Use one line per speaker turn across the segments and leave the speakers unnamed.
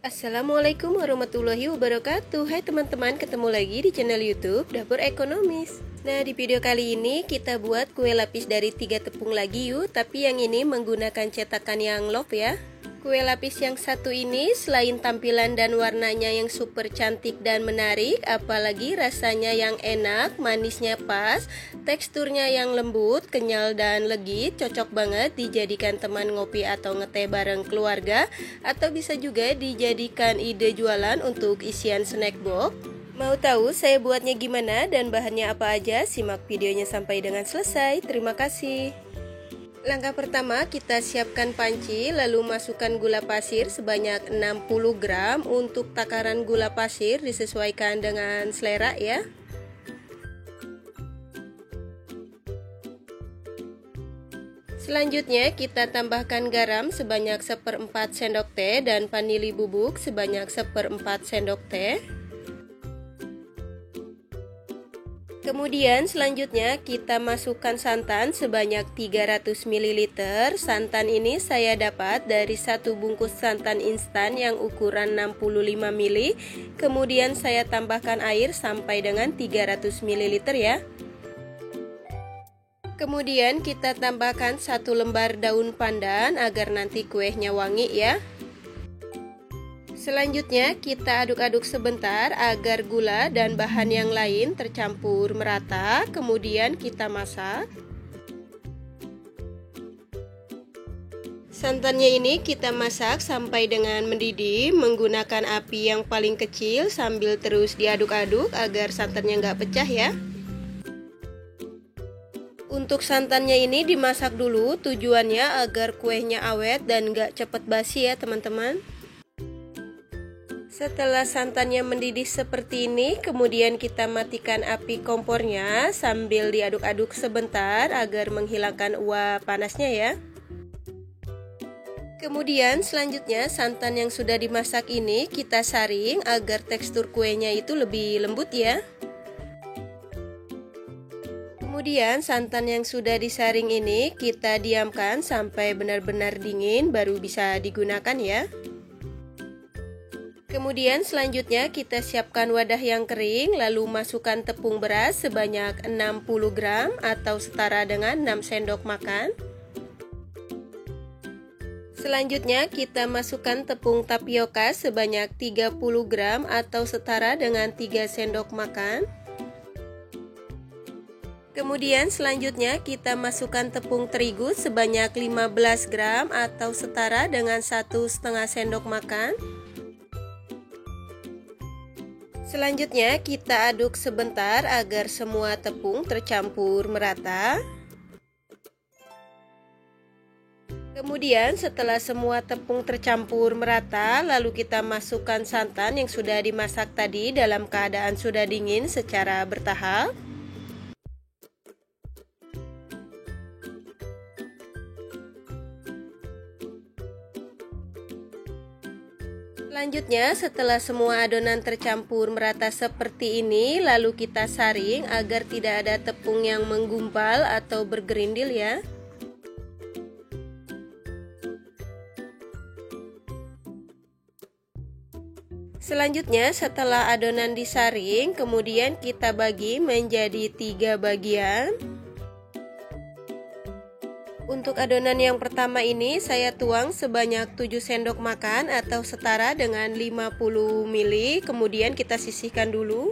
Assalamualaikum warahmatullahi wabarakatuh. Hai teman-teman, ketemu lagi di channel YouTube Dapur Ekonomis. Nah, di video kali ini kita buat kue lapis dari 3 tepung lagi yuk. Tapi yang ini menggunakan cetakan yang love ya. Kue lapis yang satu ini selain tampilan dan warnanya yang super cantik dan menarik, apalagi rasanya yang enak, manisnya pas, teksturnya yang lembut, kenyal dan legit, cocok banget dijadikan teman ngopi atau ngeteh bareng keluarga, atau bisa juga dijadikan ide jualan untuk isian snack box. Mau tahu saya buatnya gimana dan bahannya apa aja? Simak videonya sampai dengan selesai. Terima kasih. Langkah pertama, kita siapkan panci, lalu masukkan gula pasir sebanyak 60 gram. Untuk takaran gula pasir disesuaikan dengan selera ya. Selanjutnya kita tambahkan garam sebanyak 1/4 sendok teh dan vanili bubuk sebanyak 1/4 sendok teh. Kemudian selanjutnya kita masukkan santan sebanyak 300 ml. Santan ini saya dapat dari satu bungkus santan instan yang ukuran 65 ml. Kemudian saya tambahkan air sampai dengan 300 ml ya. Kemudian kita tambahkan 1 lembar daun pandan agar nanti kuenya wangi ya. Selanjutnya kita aduk-aduk sebentar agar gula dan bahan yang lain tercampur merata, kemudian kita masak. Santannya ini kita masak sampai dengan mendidih menggunakan api yang paling kecil sambil terus diaduk-aduk agar santannya nggak pecah ya. Untuk santannya ini dimasak dulu, tujuannya agar kuenya awet dan nggak cepet basi ya teman-teman. Setelah santannya mendidih seperti ini, kemudian kita matikan api kompornya sambil diaduk-aduk sebentar agar menghilangkan uap panasnya ya. Kemudian selanjutnya santan yang sudah dimasak ini kita saring agar tekstur kuenya itu lebih lembut ya. Kemudian santan yang sudah disaring ini kita diamkan sampai benar-benar dingin baru bisa digunakan ya. Kemudian selanjutnya kita siapkan wadah yang kering, lalu masukkan tepung beras sebanyak 60 gram atau setara dengan 6 sendok makan. Selanjutnya kita masukkan tepung tapioka sebanyak 30 gram atau setara dengan 3 sendok makan. Kemudian selanjutnya kita masukkan tepung terigu sebanyak 15 gram atau setara dengan 1,5 sendok makan. Selanjutnya kita aduk sebentar agar semua tepung tercampur merata. Kemudian setelah semua tepung tercampur merata, lalu kita masukkan santan yang sudah dimasak tadi dalam keadaan sudah dingin secara bertahap. Selanjutnya setelah semua adonan tercampur merata seperti ini, lalu kita saring agar tidak ada tepung yang menggumpal atau bergerindil ya. Selanjutnya setelah adonan disaring, kemudian kita bagi menjadi 3 bagian. Untuk adonan yang pertama ini saya tuang sebanyak 7 sendok makan atau setara dengan 50 ml, kemudian kita sisihkan dulu.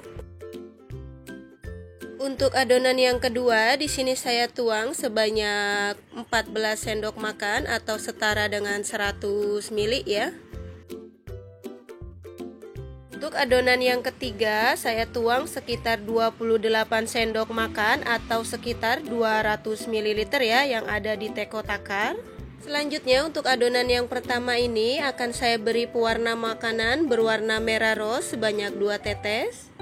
Untuk adonan yang kedua di sini saya tuang sebanyak 14 sendok makan atau setara dengan 100 ml ya. Untuk adonan yang ketiga saya tuang sekitar 28 sendok makan atau sekitar 200 ml ya yang ada di teko takar. Selanjutnya untuk adonan yang pertama ini akan saya beri pewarna makanan berwarna merah rose sebanyak 2 tetes.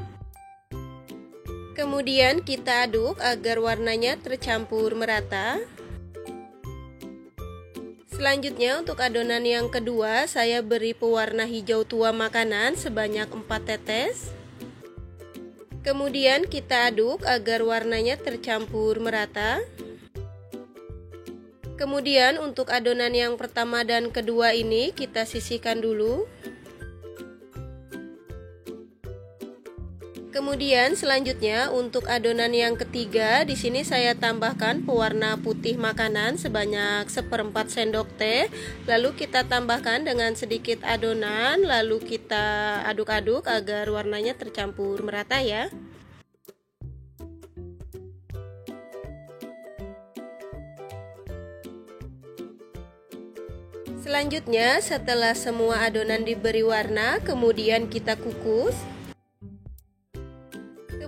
Kemudian kita aduk agar warnanya tercampur merata. Selanjutnya untuk adonan yang kedua saya beri pewarna hijau tua makanan sebanyak 4 tetes. Kemudian kita aduk agar warnanya tercampur merata. Kemudian untuk adonan yang pertama dan kedua ini kita sisihkan dulu. Kemudian selanjutnya untuk adonan yang ketiga, di sini saya tambahkan pewarna putih makanan sebanyak 1/4 sendok teh. Lalu kita tambahkan dengan sedikit adonan, lalu kita aduk-aduk agar warnanya tercampur merata ya. Selanjutnya, setelah semua adonan diberi warna, kemudian kita kukus.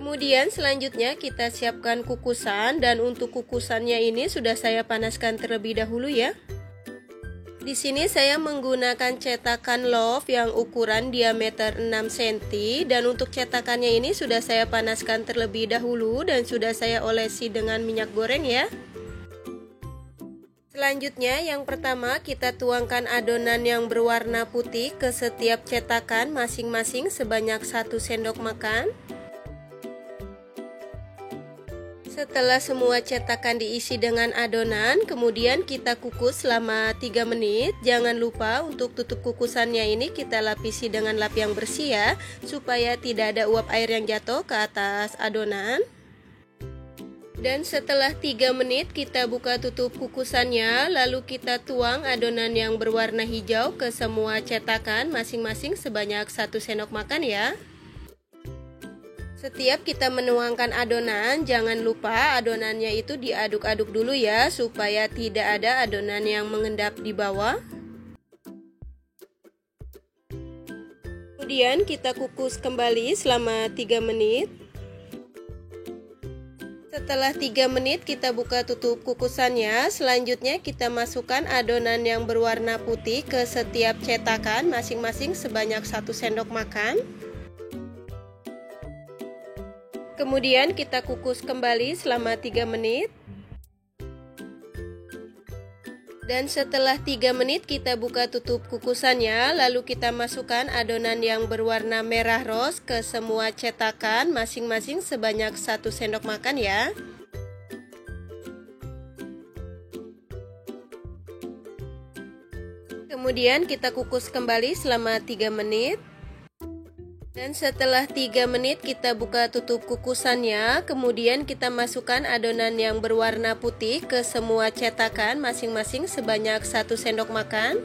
Kemudian selanjutnya kita siapkan kukusan, dan untuk kukusannya ini sudah saya panaskan terlebih dahulu ya. Di sini saya menggunakan cetakan Love yang ukuran diameter 6 cm, dan untuk cetakannya ini sudah saya panaskan terlebih dahulu dan sudah saya olesi dengan minyak goreng ya. Selanjutnya yang pertama kita tuangkan adonan yang berwarna putih ke setiap cetakan masing-masing sebanyak 1 sendok makan. Setelah semua cetakan diisi dengan adonan, kemudian kita kukus selama 3 menit. Jangan lupa untuk tutup kukusannya ini kita lapisi dengan lap yang bersih ya, supaya tidak ada uap air yang jatuh ke atas adonan. Dan setelah 3 menit kita buka tutup kukusannya, lalu kita tuang adonan yang berwarna hijau ke semua cetakan masing-masing sebanyak 1 sendok makan ya. Setiap kita menuangkan adonan, jangan lupa adonannya itu diaduk-aduk dulu ya, supaya tidak ada adonan yang mengendap di bawah. Kemudian kita kukus kembali selama 3 menit. Setelah 3 menit kita buka tutup kukusannya. Selanjutnya kita masukkan adonan yang berwarna putih ke setiap cetakan masing-masing sebanyak 1 sendok makan. Kemudian kita kukus kembali selama 3 menit. Dan setelah 3 menit kita buka tutup kukusannya, lalu kita masukkan adonan yang berwarna merah rose ke semua cetakan masing-masing sebanyak 1 sendok makan ya. Kemudian kita kukus kembali selama 3 menit. Dan setelah 3 menit kita buka tutup kukusannya, kemudian kita masukkan adonan yang berwarna putih ke semua cetakan masing-masing sebanyak 1 sendok makan.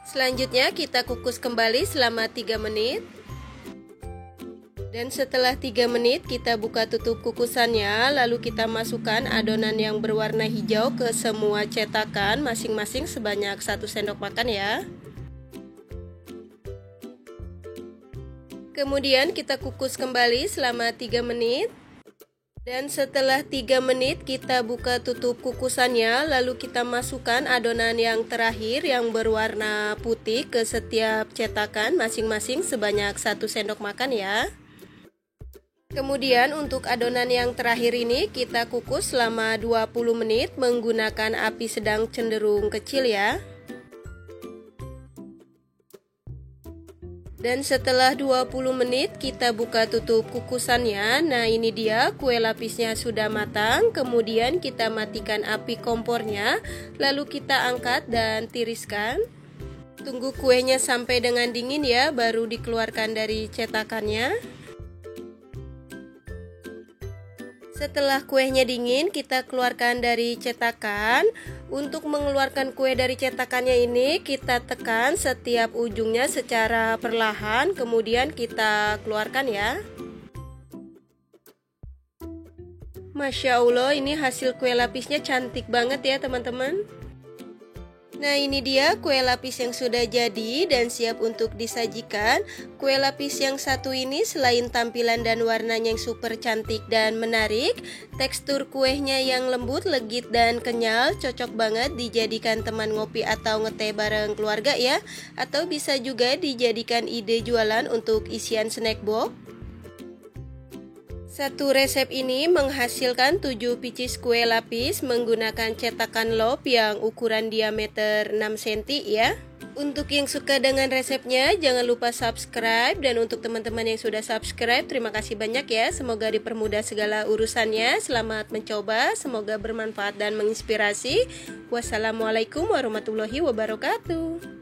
Selanjutnya kita kukus kembali selama 3 menit. Dan setelah 3 menit kita buka tutup kukusannya, lalu kita masukkan adonan yang berwarna hijau ke semua cetakan masing-masing sebanyak 1 sendok makan ya. Kemudian kita kukus kembali selama 3 menit. Dan setelah 3 menit kita buka tutup kukusannya, lalu kita masukkan adonan yang terakhir yang berwarna putih ke setiap cetakan masing-masing sebanyak 1 sendok makan ya. Kemudian untuk adonan yang terakhir ini kita kukus selama 20 menit menggunakan api sedang cenderung kecil ya. Dan setelah 20 menit kita buka tutup kukusannya. Nah ini dia kue lapisnya sudah matang. Kemudian kita matikan api kompornya, lalu kita angkat dan tiriskan. Tunggu kuenya sampai dengan dingin ya, baru dikeluarkan dari cetakannya. Setelah kuenya dingin, kita keluarkan dari cetakan. Untuk mengeluarkan kue dari cetakannya ini, kita tekan setiap ujungnya secara perlahan, kemudian kita keluarkan ya. Masya Allah, ini hasil kue lapisnya cantik banget ya teman-teman. Nah ini dia kue lapis yang sudah jadi dan siap untuk disajikan. Kue lapis yang satu ini selain tampilan dan warnanya yang super cantik dan menarik, tekstur kuenya yang lembut, legit dan kenyal, cocok banget dijadikan teman ngopi atau ngeteh bareng keluarga ya. Atau bisa juga dijadikan ide jualan untuk isian snack box. Satu resep ini menghasilkan 7 pieces kue lapis menggunakan cetakan Love yang ukuran diameter 6 cm ya. Untuk yang suka dengan resepnya jangan lupa subscribe, dan untuk teman-teman yang sudah subscribe terima kasih banyak ya. Semoga dipermudah segala urusannya. Selamat mencoba, semoga bermanfaat dan menginspirasi. Wassalamualaikum warahmatullahi wabarakatuh.